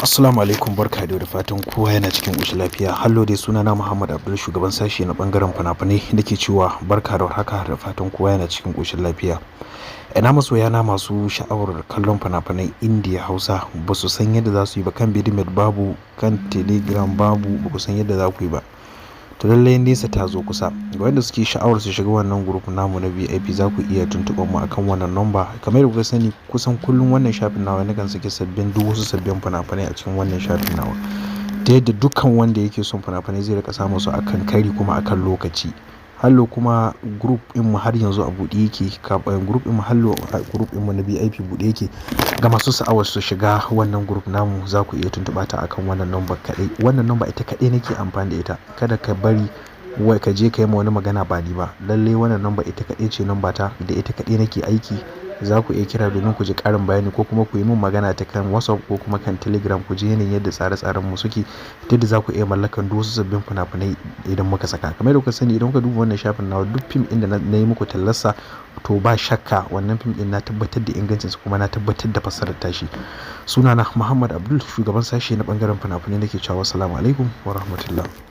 Assalamu alaikum, barka da fatan kowa yana cikin ƙoshin lafiya. Hallo dai, sunana Muhammad Abdul, shugaban sashi na bangaren fina-finai, nake cewa barka da warhaka da fatan kowa yana cikin ƙoshin lafiya. Ina masoyana masu sha'awar kallon fina-finai Indiya Hausa ba su san yadda za su yi ba, kan Bidimet babu, kan Telegram babu, ba ku san yadda za ku yi ba. To lallai nesa ta zo kusa. Ga wanda suke sha'awar su shiga wannan group namu na VIP, za ku iya tuntuɓar mu akan wannan number. Kamar yadda kuka sani, kusan kullum wannan shafin nawa nakan saki duk wasu sabbin fina-finai a cikin wannan shafin nawa, ta yadda dukkan wanda yake son fina-finai zai rika samun su akan kari kuma akan lokaci. Hallo kuma group din mu har yanzu a buɗe yake. Group din mu group din mu na VIP buɗe yake ga masu sha'awar su shiga wannan group namu. Za ku iya tuntuɓa ta akan wannan number kaɗai. Wannan number ita kaɗai nake amfani da ita. Kada ka bari wai ka je ka yi ma wani magana ba ni ba. Lalle wannan number ita kaɗai ce number ta, da ita kaɗai nake aiki. Za ku iya kira domin ku ji ƙarin bayani, ko kuma ku yi min magana ta kan WhatsApp ko kuma kan Telegram, ku ji yanayin yadda tsare-tsaren mu suke, ta yadda za ku iya mallakan duk wasu sabbin fina-finai idan muka saka. Kamar yadda kuka sani, idan kuka duba wannan shafin nawa, duk fim ɗin da na yi muku tallarsa, to ba shakka wannan fim ɗin na tabbatar da ingancinsa kuma na tabbatar da fassarar tashi. Sunana Muhammad Abdul, shugaban sashe na bangaren fina-finai, nake cewa assalamu alaikum wa rahmatullah.